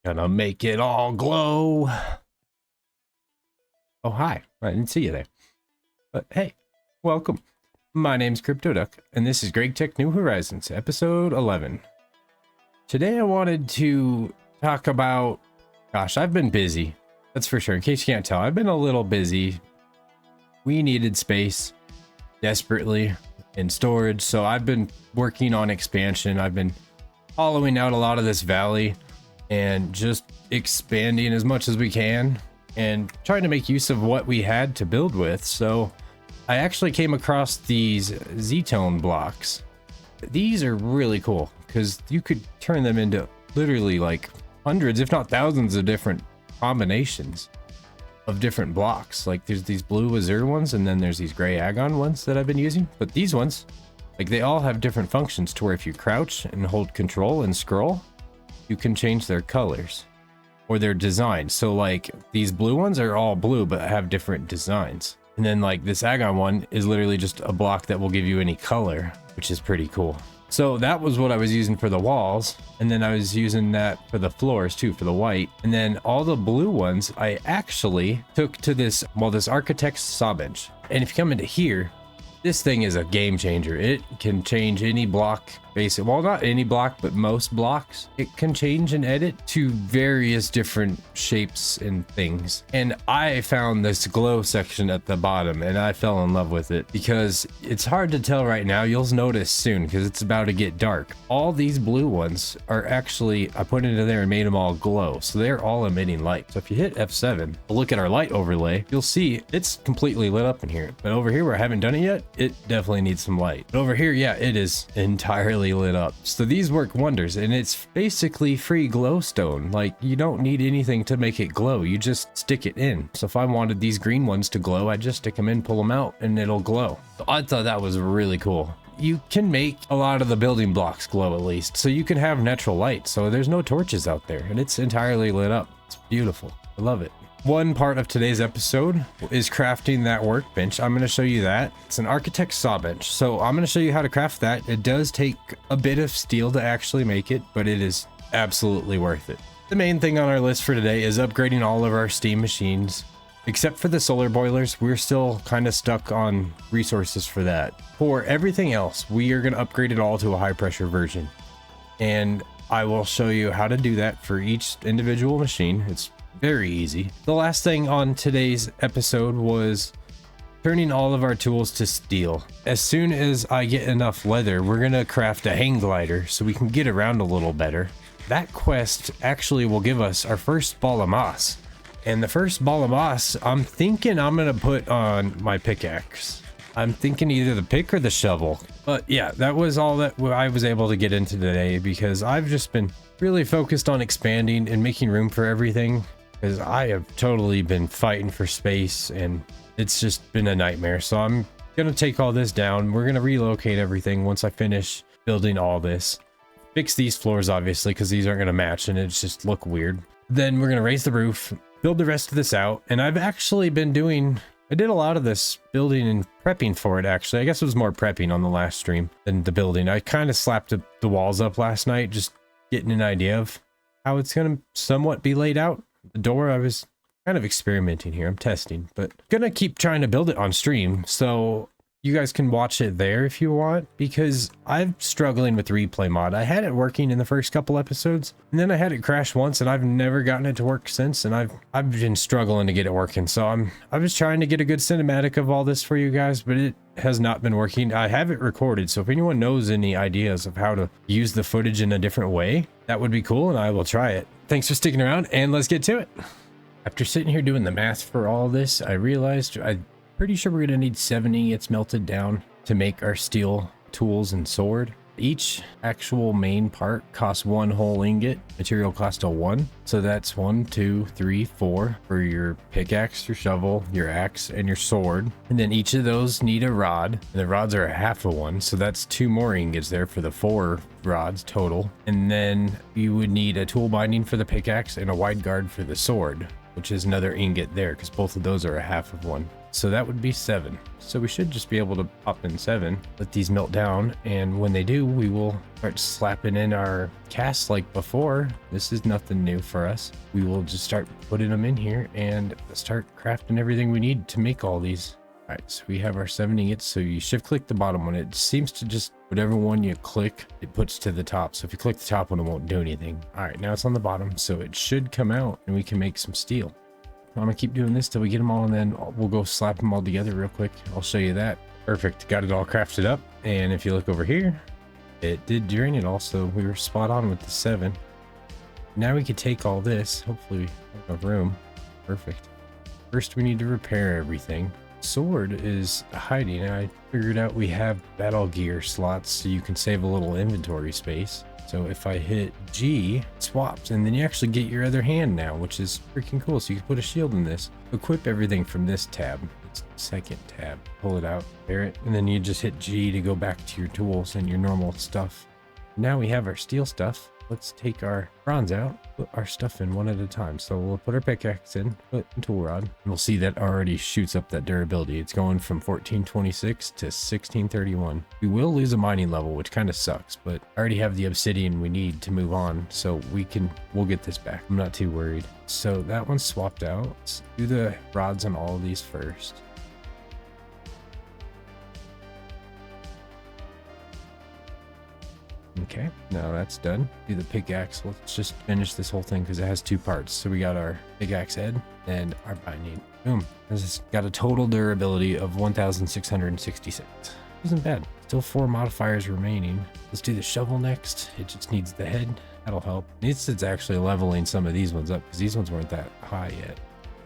Gonna make it all glow. Oh, hi. I didn't see you there. But hey, welcome. My name's CryptoDuck, and this is Gregtech New Horizons, episode 11. Today I wanted to talk about... Gosh, I've been busy. That's for sure. In case you can't tell, I've been a little busy. We needed space desperately in storage, so I've been working on expansion. I've been hollowing out a lot of this valley and just expanding as much as we can and trying to make use of what we had to build with. So I actually came across these Z-tone blocks. These are really cool because you could turn them into literally like hundreds, if not thousands of different combinations of different blocks. Like there's these blue azure ones, and then there's these gray agon ones that I've been using. But these ones, like they all have different functions to where if you crouch and hold control and scroll, you can change their colors or their design. So like these blue ones are all blue but have different designs. And then like this agon one is literally just a block that will give you any color, which is pretty cool. So that was what I was using for the walls. And then I was using that for the floors too, for the white. And then all the blue ones, I actually took to this, well, this architect's saw bench. And if you come into here, this thing is a game changer. It can change any block, basically. Well, not any block, but most blocks. It can change and edit to various different shapes and things. And I found this glow section at the bottom, and I fell in love with it because it's hard to tell right now. You'll notice soon because it's about to get dark. All these blue ones are actually, I put into there and made them all glow. So they're all emitting light. So if you hit F7, look at our light overlay, you'll see it's completely lit up in here. But over here where I haven't done it yet, it definitely needs some light. But over here, yeah, it is entirely lit up. So these work wonders, and it's basically free glowstone. Like you don't need anything to make it glow. You just stick it in. So if I wanted these green ones to glow, I just stick them in, pull them out, and it'll glow. So I thought that was really cool. You can make a lot of the building blocks glow at least. So you can have natural light. So there's no torches out there, and it's entirely lit up. It's beautiful. I love it. One part of today's episode is crafting that workbench. I'm going to show you that. It's an architect's saw bench. So I'm going to show you how to craft that. It does take a bit of steel to actually make it, but it is absolutely worth it. The main thing on our list for today is upgrading all of our steam machines. Except for the solar boilers, we're still kind of stuck on resources for that. For everything else, we are going to upgrade it all to a high pressure version. And I will show you how to do that for each individual machine. It's very easy. The last thing on today's episode was turning all of our tools to steel. As soon as I get enough leather, we're gonna craft a hang glider so we can get around a little better. That quest actually will give us our first ball of moss. And the first ball of moss, I'm thinking I'm gonna put on my pickaxe. I'm thinking either the pick or the shovel. But yeah, that was all that I was able to get into today because I've just been really focused on expanding and making room for everything. Because I have totally been fighting for space and it's just been a nightmare. So I'm going to take all this down. We're going to relocate everything once I finish building all this. Fix these floors, obviously, because these aren't going to match and it's just look weird. Then we're going to raise the roof, build the rest of this out. And I've actually been I did a lot of this building and prepping for it, actually. I guess it was more prepping on the last stream than the building. I kind of slapped the walls up last night, just getting an idea of how it's going to somewhat be laid out. The door, I was kind of experimenting here. I'm testing, but gonna keep trying to build it on stream so you guys can watch it there if you want, because I'm struggling with replay mod. I had it working in the first couple episodes, and then I had it crash once, and I've never gotten it to work since, and I've been struggling to get it working. So I was trying to get a good cinematic of all this for you guys, but it has not been working. I have it recorded, so if anyone knows any ideas of how to use the footage in a different way, that would be cool, and I will try it. Thanks for sticking around, and let's get to it. After sitting here doing the math for all this, I realized I'm pretty sure we're gonna need 7 ingots melted down to make our steel tools and sword. Each actual main part costs 1 whole ingot. Material cost a 1. So that's 1, 2, 3, 4 for your pickaxe, your shovel, your axe, and your sword. And then each of those need a rod. And the rods are a half of 1. So that's 2 more ingots there for the 4 rods total. And then you would need a tool binding for the pickaxe and a wide guard for the sword, which is another ingot there because both of those are a half of 1. So that would be 7. So we should just be able to pop in 7, let these melt down, and when they do, we will start slapping in our casts like before. This is nothing new for us. We will just start putting them in here and start crafting everything we need to make all these. All right, so we have our 7 ingots. So you shift click the bottom one. It seems to just, whatever one you click, it puts to the top. So if you click the top one, it won't do anything. All right, now it's on the bottom, so it should come out and we can make some steel. I'm gonna keep doing this till we get them all, and then we'll go slap them all together real quick. I'll show you that. Perfect, got it all crafted up. And if you look over here, it did drain it also. We were spot on with the 7. Now we could take all this. Hopefully we have room. Perfect. First we need to repair everything. Sword is hiding. I figured out we have battle gear slots so you can save a little inventory space. So if I hit G, it swaps, and then you actually get your other hand now, which is freaking cool. So you can put a shield in this. Equip everything from this tab. It's the second tab. Pull it out, repair it, and then you just hit G to go back to your tools and your normal stuff. Now we have our steel stuff. Let's take our bronze out, put our stuff in one at a time. So we'll put our pickaxe in, put in tool rod, and we'll see that already shoots up that durability. It's going from 1426 to 1631. We will lose a mining level, which kind of sucks, but I already have the obsidian we need to move on, so we'll get this back. I'm not too worried. So that one's swapped out. Let's do the rods on all of these first. Okay, now that's done. Do the pickaxe. Let's just finish this whole thing because it has 2 parts. So we got our pickaxe head and our binding. Boom. This has got a total durability of 1666. Isn't bad. Still 4 modifiers remaining. Let's do the shovel next. It just needs the head. That'll help. It's actually leveling some of these ones up because these ones weren't that high yet.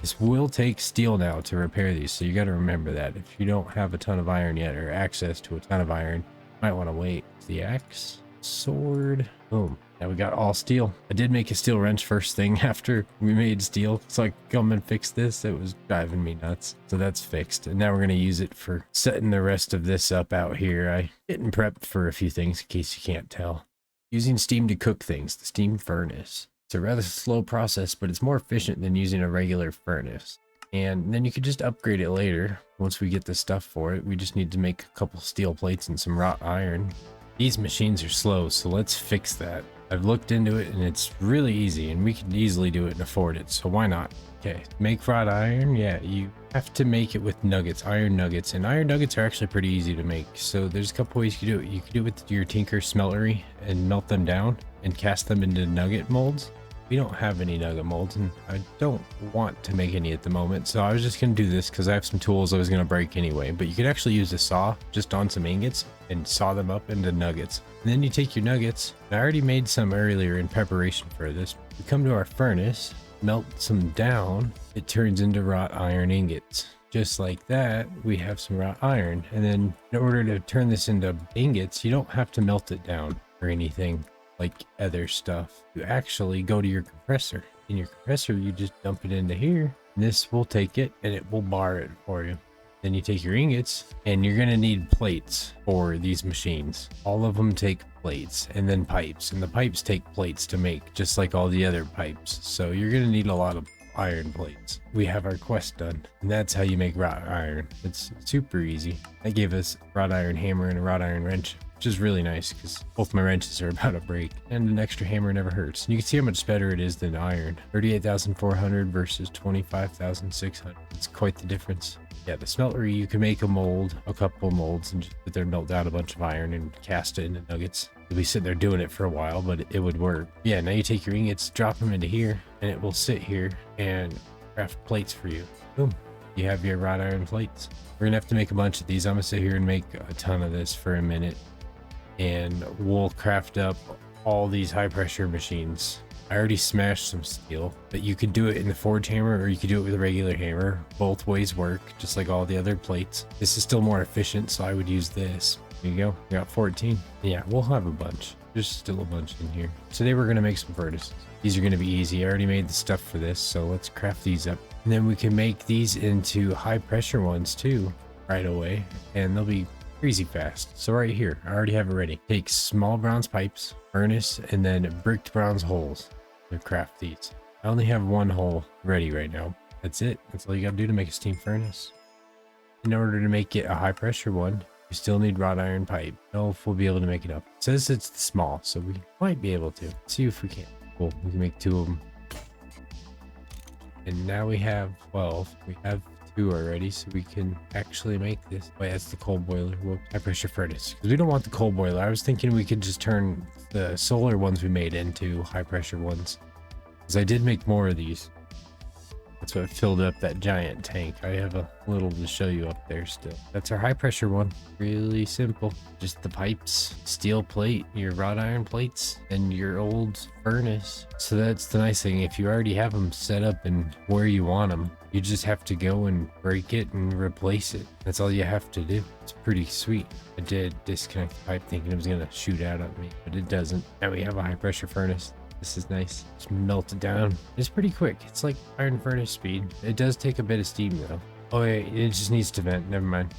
This will take steel now to repair these, so you got to remember that. If you don't have a ton of iron yet or access to a ton of iron, you might want to wait. The axe. Sword. Boom. Now we got all steel. I did make a steel wrench first thing after we made steel, so I could come and fix this. It was driving me nuts. So that's fixed, and now we're going to use it for setting the rest of this up out here. I getting prepped for a few things in case you can't tell. Using steam to cook things, the steam furnace. It's a rather slow process, but it's more efficient than using a regular furnace. And then you could just upgrade it later once we get the stuff for it. We just need to make a couple steel plates and some wrought iron. These machines are slow, so let's fix that. I've looked into it and it's really easy, and we can easily do it and afford it, so why not? Okay, make wrought iron. Yeah, you have to make it with nuggets, iron nuggets, and iron nuggets are actually pretty easy to make. So there's a couple ways you can do it. You can do it with your tinker smeltery and melt them down and cast them into nugget molds. We don't have any nugget molds, and I don't want to make any at the moment, so I was just going to do this because I have some tools I was going to break anyway. But you could actually use a saw just on some ingots and saw them up into nuggets. And then you take your nuggets, and I already made some earlier in preparation for this. We come to our furnace, melt some down, it turns into wrought iron ingots. Just like that, we have some wrought iron. And then in order to turn this into ingots, you don't have to melt it down or anything like other stuff. You actually go to your compressor. In your compressor, you just dump it into here. This will take it and it will bar it for you. Then you take your ingots, and you're going to need plates for these machines. All of them take plates, and then pipes, and the pipes take plates to make, just like all the other pipes. So you're going to need a lot of iron plates. We have our quest done, and that's how you make wrought iron. It's super easy. They gave us a wrought iron hammer and a wrought iron wrench, which is really nice because both my wrenches are about to break, and an extra hammer never hurts. And you can see how much better it is than iron. 38,400 versus 25,600. It's quite the difference. Yeah, the smeltery, you can make a mold, a couple molds, and just sit there, melt down a bunch of iron and cast it into nuggets. You'll be sitting there doing it for a while, but it would work. Yeah, now you take your ingots, drop them into here, and it will sit here and craft plates for you. Boom. You have your wrought iron plates. We're gonna have to make a bunch of these. I'm gonna sit here and make a ton of this for a minute, and we'll craft up all these high pressure machines. I already smashed some steel, but you could do it in the forge hammer, or you could do it with a regular hammer. Both ways work, just like all the other plates. This is still more efficient, so I would use this. There you go. We got 14. Yeah, we'll have a bunch. There's still a bunch in here. Today we're gonna make some furnaces. These are gonna be easy. I already made the stuff for this, so let's craft these up. And then we can make these into high pressure ones too right away, and they'll be crazy fast. So right here, I already have it ready. Take small bronze pipes, furnace, and then bricked bronze holes to craft these. I only have one hole ready right now. That's it. That's all you gotta do to make a steam furnace. In order to make it a high pressure one, we still need wrought iron pipe. I don't know if we'll be able to make it up. It says it's small, so we might be able to. Let's see if we can. Cool, we can make 2 of them. And now we have 12. We have 2 already, so we can actually make this. Wait, that's the coal boiler. Whoop, high pressure furnace. Because we don't want the coal boiler. I was thinking we could just turn the solar ones we made into high pressure ones. Because I did make more of these. That's what filled up that giant tank. I have a little to show you up there still. That's our high pressure one. Really simple. Just the pipes, steel plate, your wrought iron plates, and your old furnace. So that's the nice thing. If you already have them set up and where you want them, you just have to go and break it and replace it. That's all you have to do. It's pretty sweet. I did disconnect the pipe thinking it was gonna shoot out at me, but it doesn't. Now we have a high pressure furnace. This is nice. Just melt it down. It's pretty quick. It's like iron furnace speed. It does take a bit of steam though. Oh wait, it just needs to vent. Never mind.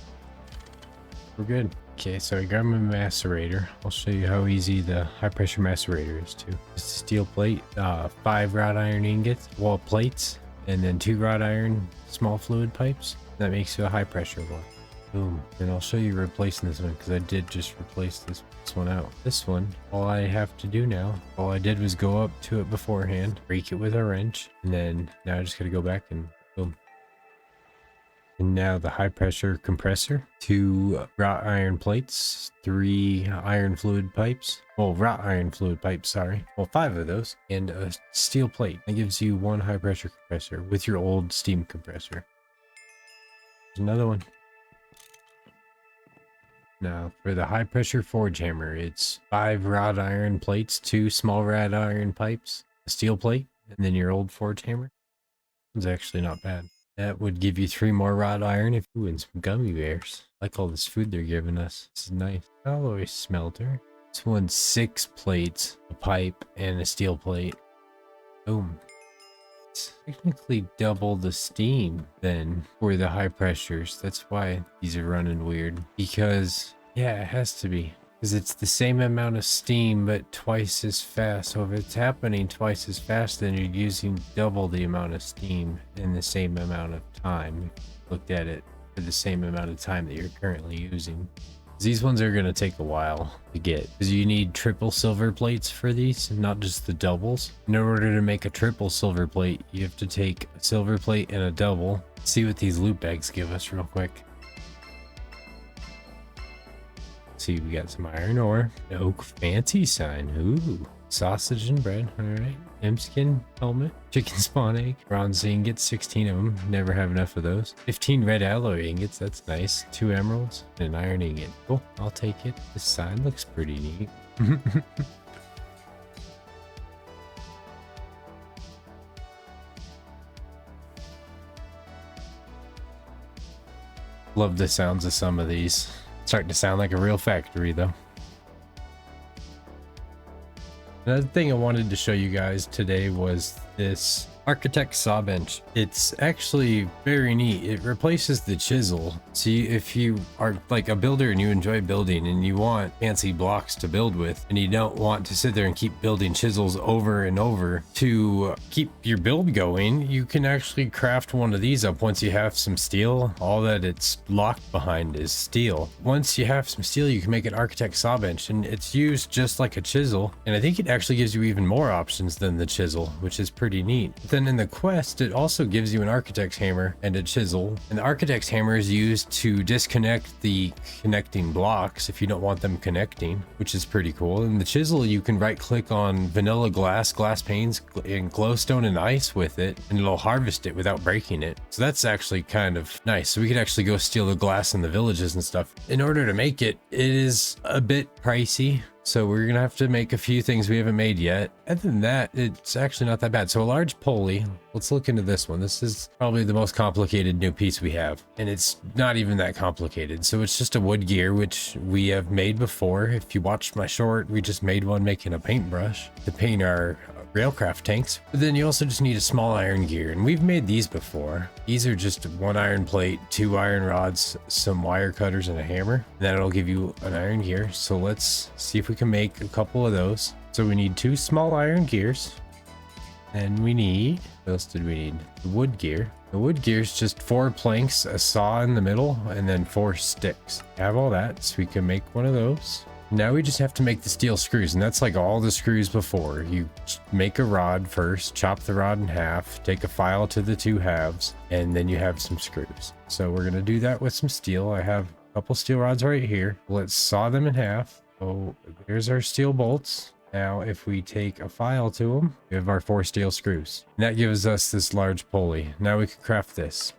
We're good. Okay, so I got my macerator. I'll show you how easy the high pressure macerator is too. Just a steel plate, 5 wrought iron ingots, well plates, and then 2 wrought iron small fluid pipes. That makes you a high pressure one. Boom. And I'll show you replacing this one because I did just replace this one out. This one, all I have to do now, all I did was go up to it beforehand, break it with a wrench, and then now I just gotta go back and boom. And now the high pressure compressor, 2 wrought iron plates, 3 iron fluid pipes. Well, wrought iron fluid pipes, sorry. Well, 5 of those, and a steel plate. That gives you 1 high pressure compressor with your old steam compressor. There's another one. Now for the high pressure forge hammer, it's 5 wrought iron plates, 2 small wrought iron pipes, a steel plate, and then your old forge hammer. It's actually not bad. That would give you 3 more wrought iron if you and some gummy bears. I like all this food they're giving us. This is nice. Alloy smelter. This one's 6 plates, a pipe, and a steel plate. Boom. It's technically double the steam then for the high pressures. That's why these are running weird. Because, yeah, it has to be. Because it's the same amount of steam, but twice as fast. So if it's happening twice as fast, then you're using double the amount of steam in the same amount of time. If you looked at it for the same amount of time that you're currently using. These ones are going to take a while to get because you need triple silver plates for these, not just the doubles. In order to make a triple silver plate, you have to take a silver plate and a double. Let's see what these loot bags give us real quick. See, we got some iron ore, an oak fancy sign. Ooh, sausage and bread. All right, M-skin helmet, chicken spawn egg, bronze ingots, 16 of them. Never have enough of those. 15 red alloy ingots. That's nice. 2 emeralds and an iron ingot. Cool. I'll take it. This sign looks pretty neat. Love the sounds of some of these. Starting to sound like a real factory though. Another thing I wanted to show you guys today was this Architect saw bench. It's actually very neat. It replaces the chisel. See, if you are like a builder and you enjoy building and you want fancy blocks to build with, and you don't want to sit there and keep building chisels over and over to keep your build going, you can actually craft one of these up once you have some steel. All that it's locked behind is steel. Once you have some steel, you can make an Architect saw bench, and it's used just like a chisel. And I think it actually gives you even more options than the chisel, which is pretty neat. But then in the quest, it also gives you an Architect's hammer and a chisel. And the Architect's hammer is used to disconnect the connecting blocks if you don't want them connecting, which is pretty cool. And the chisel, you can right click on vanilla glass panes, and glowstone and ice with it, and it'll harvest it without breaking it. So that's actually kind of nice. So we could actually go steal the glass in the villages and stuff. In order to make it, it is a bit pricey. So we're gonna have to make a few things we haven't made yet. Other than that, it's actually not that bad. So a large pulley, let's look into this one. This is probably the most complicated new piece we have. And it's not even that complicated. So it's just a wood gear, which we have made before. If you watched my short, we just made one making a paintbrush to paint our railcraft tanks. But then you also just need a small iron gear, and we've made these before. These are just 1 iron plate, 2 iron rods, some wire cutters, and a hammer. And that'll give you an iron gear. So let's see if we can make a couple of those. So we need 2 small iron gears, And we need, what else did we need? The wood gear. The wood gear is just 4 planks, a saw in the middle, and then 4 sticks. Have all that, so we can make one of those. Now we just have to make the steel screws, and that's like all the screws before. You make a rod first, chop the rod in half, take a file to the 2 halves, and then you have some screws. So we're gonna do that with some steel. I have a couple steel rods right here. Let's saw them in half. Oh, there's our steel bolts. Now, if we take a file to them, we have our 4 steel screws. And that gives us this large pulley. Now we can craft this.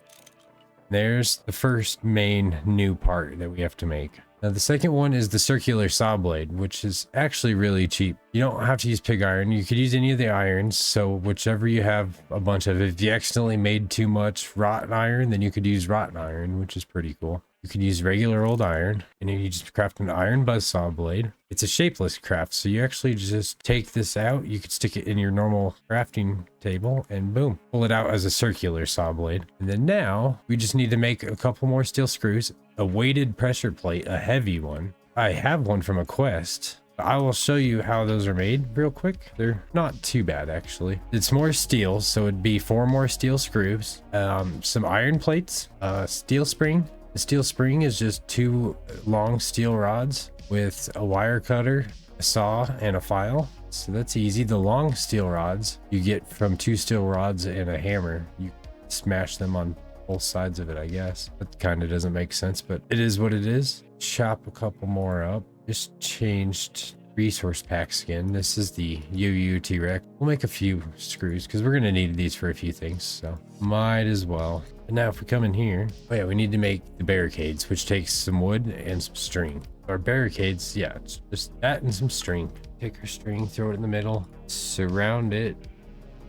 There's the first main new part that we have to make. Now, the second one is the circular saw blade, which is actually really cheap. You don't have to use pig iron. You could use any of the irons. So whichever you have a bunch of. If you accidentally made too much rotten iron, then you could use rotten iron, which is pretty cool. You could use regular old iron, and you just craft an iron buzzsaw blade. It's a shapeless craft, so you actually just take this out. You could stick it in your normal crafting table, and boom, pull it out as a circular saw blade. And then now we just need to make a couple more steel screws, a weighted pressure plate, a heavy one. I have one from a quest. I will show you how those are made real quick. They're not too bad, actually. It's more steel, so it'd be 4 more steel screws, some iron plates, steel spring. The steel spring is just 2 long steel rods with a wire cutter, a saw, and a file. So that's easy. The long steel rods you get from 2 steel rods and a hammer. You smash them on both sides of it, I guess. That kind of doesn't make sense, but it is what it is. Chop a couple more up. Just changed resource pack skin. This is the UU T-Rex. We'll make a few screws because we're going to need these for a few things, so might as well. And now if we come in here, oh yeah, we need to make the barricades, which takes some wood and some string. Our barricades, yeah, it's just that and some string. Take our string, throw it in the middle, surround it.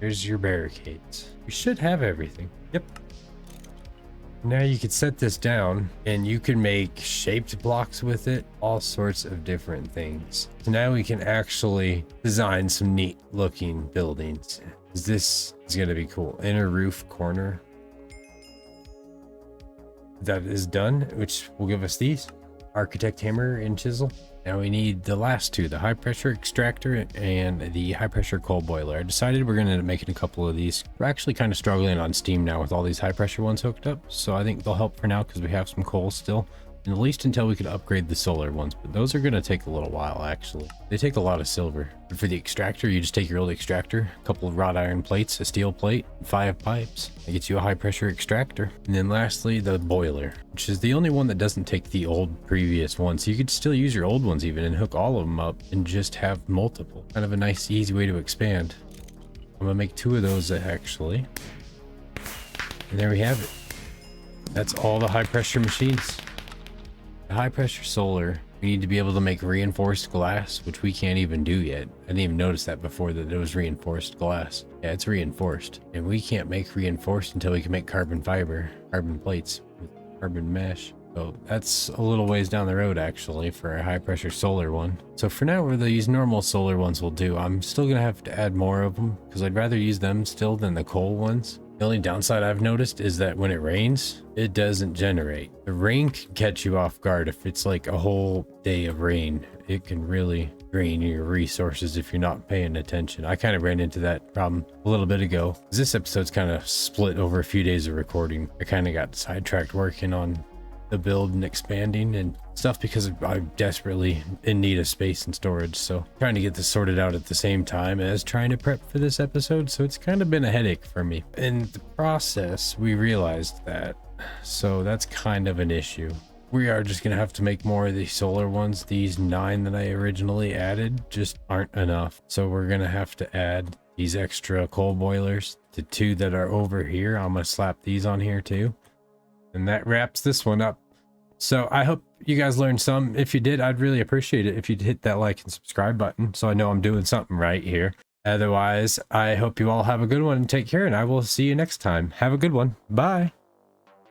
There's your barricades. We should have everything. Yep. Now you can set this down and you can make shaped blocks with it, all sorts of different things. So now we can actually design some neat looking buildings. This is going to be cool. Inner roof corner. That is done, which will give us these. Architect hammer and chisel. Now we need the last 2, the high pressure extractor and the high pressure coal boiler. I decided we're going to end up making a couple of these. We're actually kind of struggling on Steam now with all these high pressure ones hooked up, so I think they'll help for now because we have some coal still. And at least until we could upgrade the solar ones, but those are going to take a little while actually. They take a lot of silver. But for the extractor, you just take your old extractor, a couple of wrought iron plates, a steel plate, 5 pipes. That gets you a high pressure extractor. And then lastly, the boiler, which is the only one that doesn't take the old previous one. So you could still use your old ones even and hook all of them up and just have multiple. Kind of a nice, easy way to expand. I'm going to make 2 of those actually. And there we have it. That's all the high pressure machines. The high pressure solar, we need to be able to make reinforced glass, which we can't even do yet. I didn't even notice that before, that it was reinforced glass. Yeah, it's reinforced. And we can't make reinforced until we can make carbon fiber, carbon plates with carbon mesh. So that's a little ways down the road actually for a high pressure solar one. So for now, where these normal solar ones will do, I'm still gonna have to add more of them because I'd rather use them still than the coal ones. The only downside I've noticed is that when it rains, it doesn't generate. The rain can catch you off guard. If it's like a whole day of rain, it can really drain your resources if you're not paying attention. I kind of ran into that problem a little bit ago. This episode's kind of split over a few days of recording. I kind of got sidetracked working on the build and expanding and stuff because I'm desperately in need of space and storage. So trying to get this sorted out at the same time as trying to prep for this episode. So it's kind of been a headache for me. In the process, we realized that. So that's kind of an issue. We are just going to have to make more of these solar ones. These 9 that I originally added just aren't enough. So we're going to have to add these extra coal boilers. The 2 that are over here, I'm going to slap these on here too. And that wraps this one up. So I hope you guys learned some. If you did, I'd really appreciate it if you'd hit that like and subscribe button so I know I'm doing something right here. Otherwise, I hope you all have a good one and take care, and I will see you next time. Have a good one. Bye.